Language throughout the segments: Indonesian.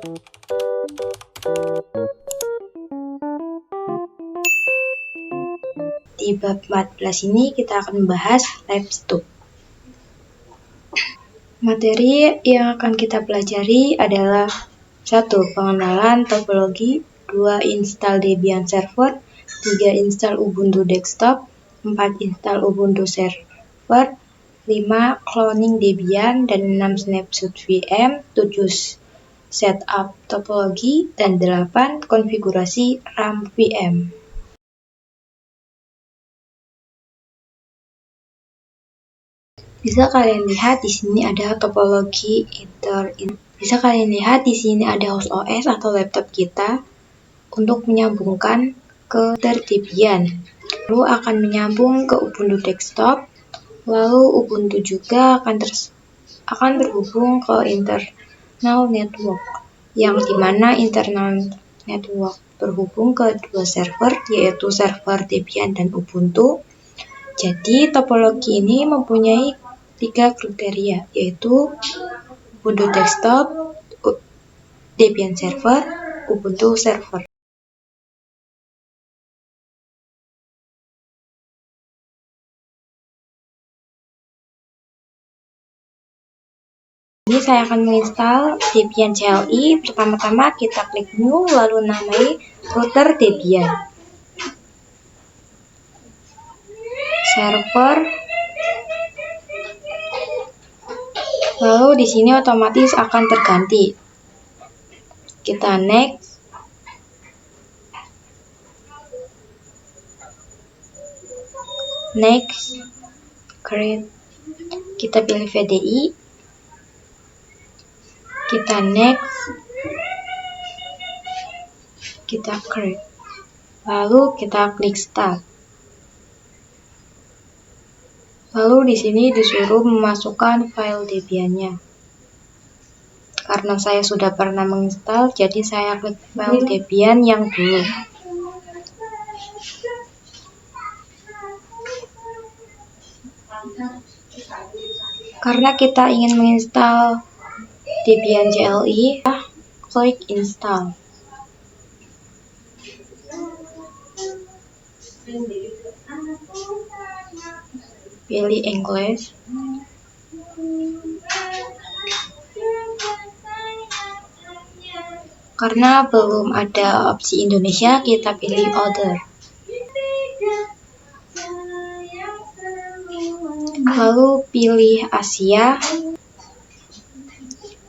Di bab 14 ini kita akan membahas LabStup. Materi yang akan kita pelajari adalah 1. Pengenalan topologi, 2. Install Debian Server, 3. Install Ubuntu Desktop, 4. Install Ubuntu Server, 5. Cloning Debian, dan 6. Snapshot VM, 7. Setup topologi, dan 8. Konfigurasi RAM VM. Bisa kalian lihat di sini ada topologi Bisa kalian lihat di sini ada host OS atau laptop kita untuk menyambungkan ke Debian. Lalu akan menyambung ke Ubuntu Desktop. Lalu Ubuntu juga akan terhubung ke internal network, yang dimana internal network terhubung ke dua server, yaitu server Debian dan Ubuntu. Jadi topologi ini mempunyai 3 kriteria, yaitu Ubuntu Desktop, Debian Server, Ubuntu Server. Ini saya akan menginstal Debian CLI. Pertama-tama kita klik New, lalu namai router Debian. Server. Lalu di sini otomatis akan terganti. Kita next. Next. Create. Kita pilih VDI. Kita next. Kita create. Lalu kita klik start. Lalu di sini disuruh memasukkan file Debian-nya. Karena saya sudah pernah menginstal, jadi saya klik file Debian yang dulu. Karena kita ingin menginstal Debian CLI, klik install. Pilih English. Karena belum ada opsi Indonesia, kita pilih Other. Lalu pilih Asia.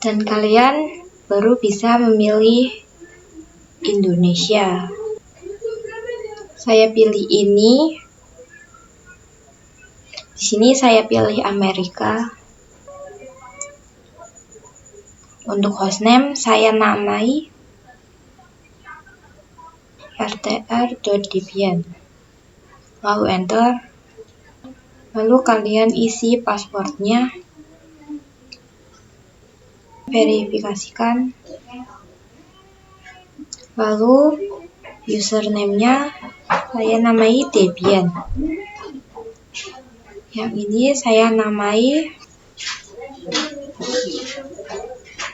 Dan kalian baru bisa memilih Indonesia. Saya pilih ini. Di sini saya pilih Amerika. Untuk hostname saya namai rtr.debian. Lalu enter. Lalu kalian isi passwordnya. Verifikasikan. Lalu username-nya saya namai Debian. Yang ini saya namai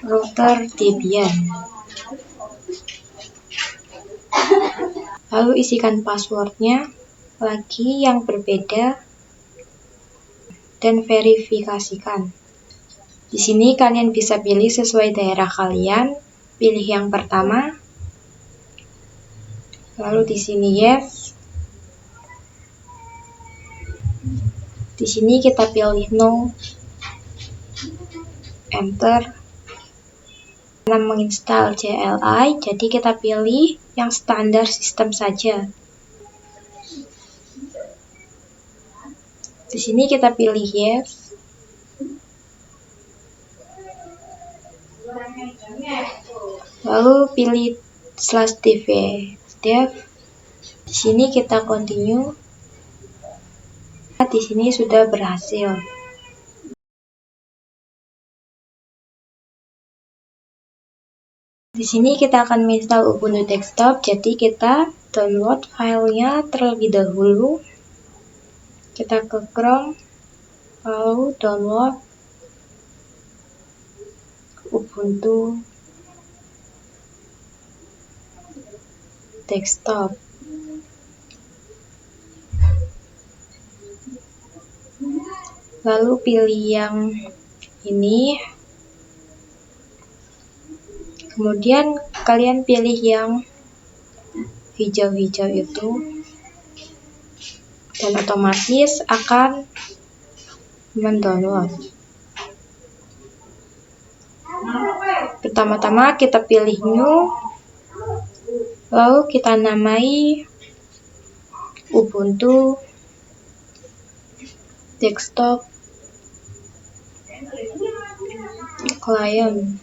router Debian. Lalu isikan passwordnya lagi yang berbeda dan verifikasikan. Di sini kalian bisa pilih sesuai daerah kalian. Pilih yang pertama. Lalu di sini yes. Di sini kita pilih no. Enter. Karena menginstal CLI, jadi kita pilih yang standar sistem saja. Di sini kita pilih yes. Lalu pilih /dev. Di sini kita continue. Di sini sudah berhasil. Di sini kita akan menginstal Ubuntu Desktop, jadi kita download filenya terlebih dahulu. Kita ke Chrome, lalu download Ubuntu desktop. Lalu pilih yang ini. Kemudian kalian pilih yang hijau-hijau itu, dan otomatis akan mendownload. Pertama-tama kita pilih new, lalu kita namai Ubuntu desktop client.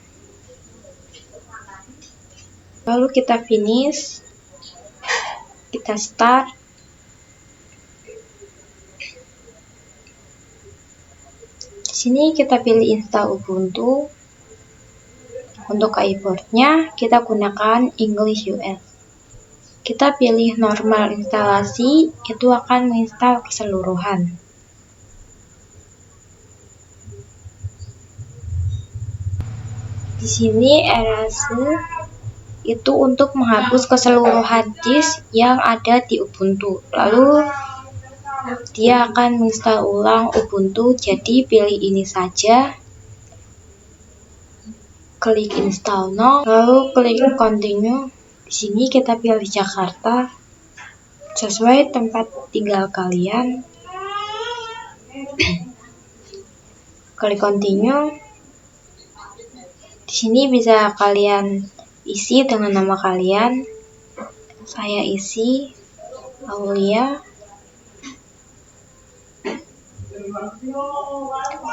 Lalu kita finish, kita start. Di sini kita pilih install Ubuntu. Untuk keyboardnya kita gunakan English US. Kita pilih normal instalasi, itu akan menginstal keseluruhan. Di sini erase itu untuk menghapus keseluruhan disk yang ada di Ubuntu. Lalu dia akan menginstal ulang Ubuntu, jadi pilih ini saja. Klik install now, lalu klik continue. Di sini kita pilih Jakarta sesuai tempat tinggal kalian. Klik continue. Di sini bisa kalian isi dengan nama kalian. Saya isi Aulia.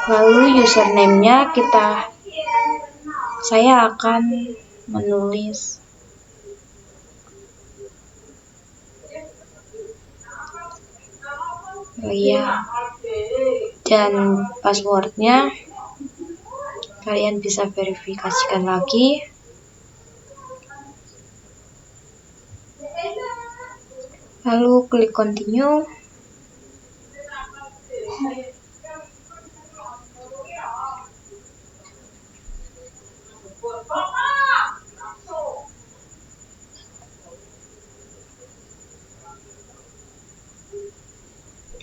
Lalu username-nya saya akan menulis Lia, dan passwordnya kalian bisa verifikasikan lagi. Lalu klik continue.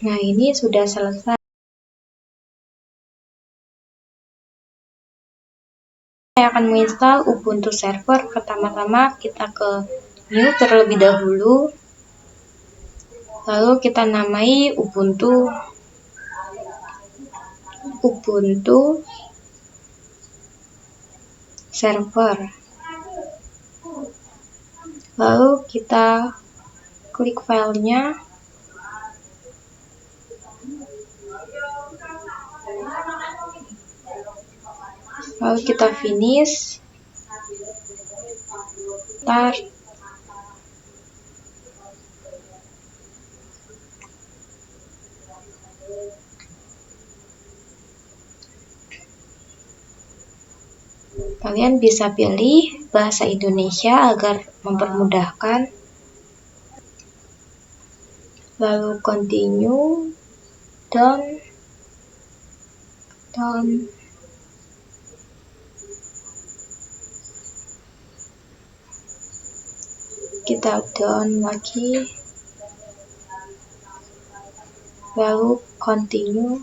Nah, ini sudah selesai. Saya akan menginstal Ubuntu server. Pertama-tama kita ke new terlebih dahulu. Lalu kita namai Ubuntu server. Lalu kita klik filenya. Lalu kita finish, start. Kalian bisa pilih bahasa Indonesia agar mempermudahkan. Lalu continue, done. Kita done lagi, lalu continue.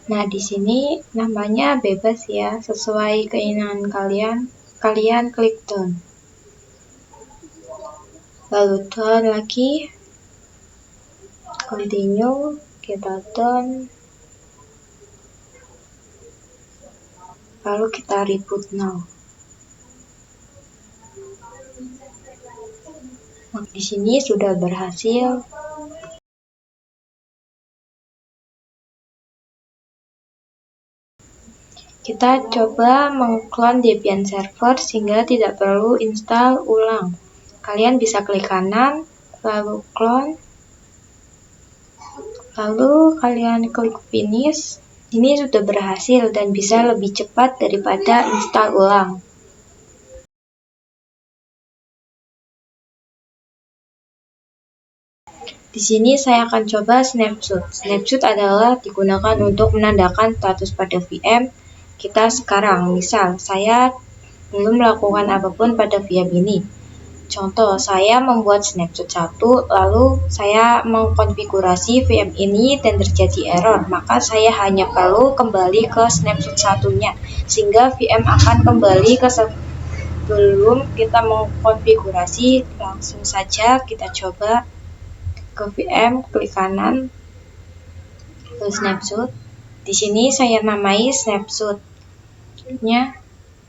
Nah, di sini namanya bebas ya, sesuai keinginan kalian. Kalian klik done, lalu done lagi, continue, kita done, lalu kita reboot now. Nah, di sini sudah berhasil. Kita coba mengklon Debian server sehingga tidak perlu install ulang. Kalian bisa klik kanan, lalu clone, lalu kalian klik finish. Ini sudah berhasil dan bisa lebih cepat daripada install ulang. Di sini saya akan coba snapshot. Snapshot adalah digunakan untuk menandakan status pada VM kita sekarang. Misal, saya belum melakukan apapun pada VM ini. Contoh, saya membuat snapshot 1, lalu saya mengkonfigurasi VM ini dan terjadi error, maka saya hanya perlu kembali ke snapshot satunya, sehingga VM akan kembali ke sebelum kita mengkonfigurasi. Langsung saja kita coba ke VM, klik kanan, ke snapshot. Di sini saya namai snapshotnya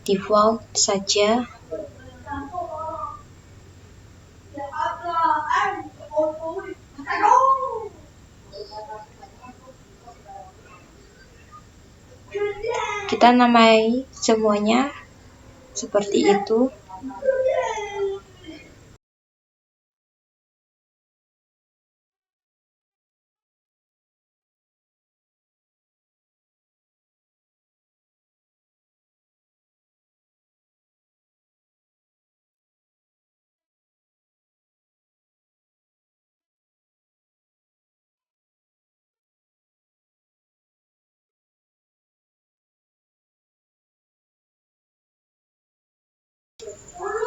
default saja. Kita namai semuanya seperti itu.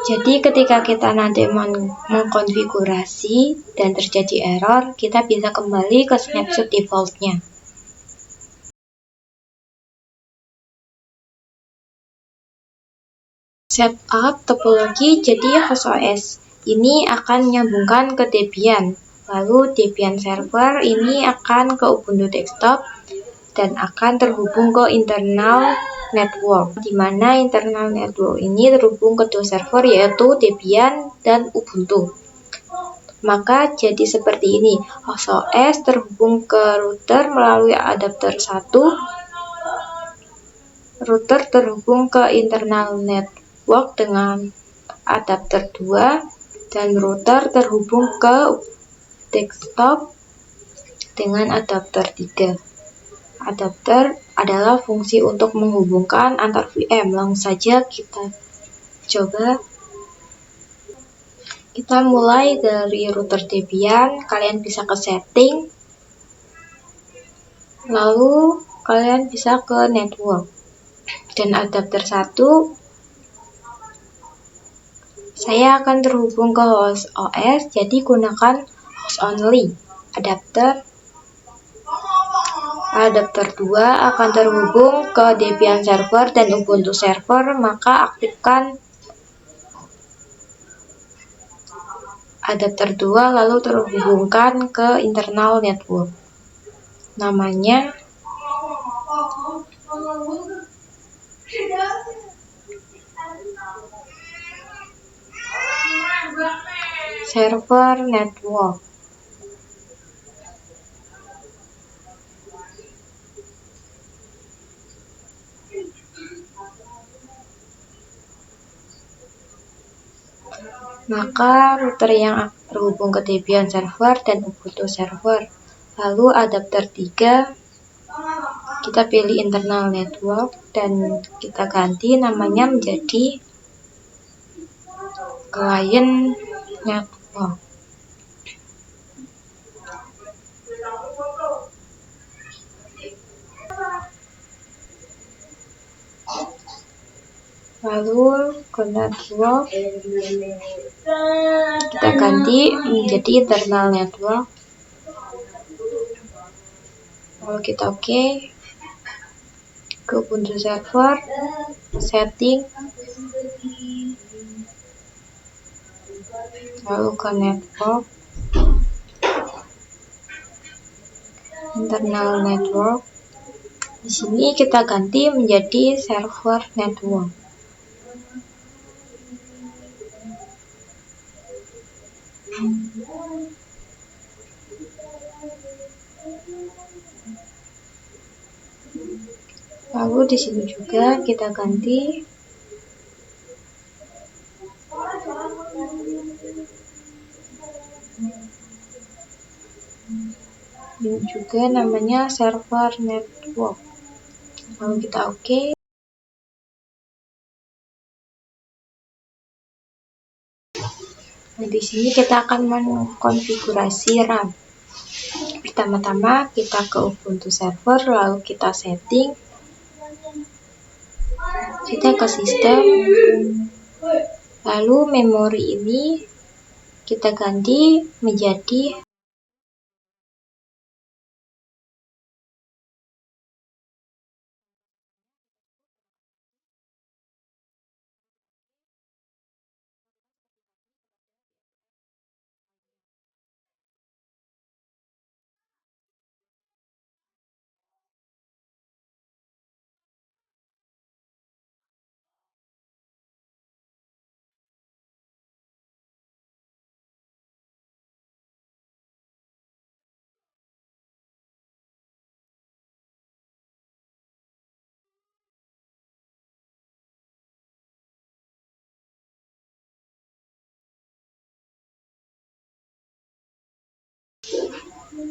Jadi ketika kita nanti mengkonfigurasi dan terjadi error, kita bisa kembali ke snapshot defaultnya. Setup topologi. Jadi host OS ini akan menyambungkan ke Debian, lalu Debian server ini akan ke Ubuntu desktop dan akan terhubung ke internal network, di mana internal network ini terhubung ke dua server, yaitu Debian dan Ubuntu. Maka jadi seperti ini, host OS terhubung ke router melalui adapter 1, router terhubung ke internal network dengan adapter 2, dan router terhubung ke desktop dengan adapter 3. Adapter adalah fungsi untuk menghubungkan antar VM. Langsung saja kita coba. Kita mulai dari router Debian. Kalian bisa ke setting, lalu kalian bisa ke network dan adapter 1. Saya akan terhubung ke host OS, jadi gunakan host only. Adapter 2 akan terhubung ke Debian server dan Ubuntu server, maka aktifkan adapter 2 lalu terhubungkan ke internal network. Namanya server network. Maka router yang terhubung ke Debian server dan Ubuntu server. Lalu adapter 3, kita pilih internal network dan kita ganti namanya menjadi client network. Lalu ke network kita ganti menjadi internal network. Lalu kita oke. Ke Ubuntu server, setting, lalu ke network, internal network. Di sini kita ganti menjadi server network. Lalu di sini juga kita ganti ini juga namanya server network. Lalu kita oke. Nah, di sini kita akan mengkonfigurasi RAM. Pertama-tama kita ke Ubuntu server, lalu kita setting, kita ke sistem, Lalu memori ini kita ganti menjadi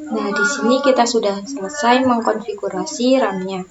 Nah, di sini kita sudah selesai mengkonfigurasi RAM-nya.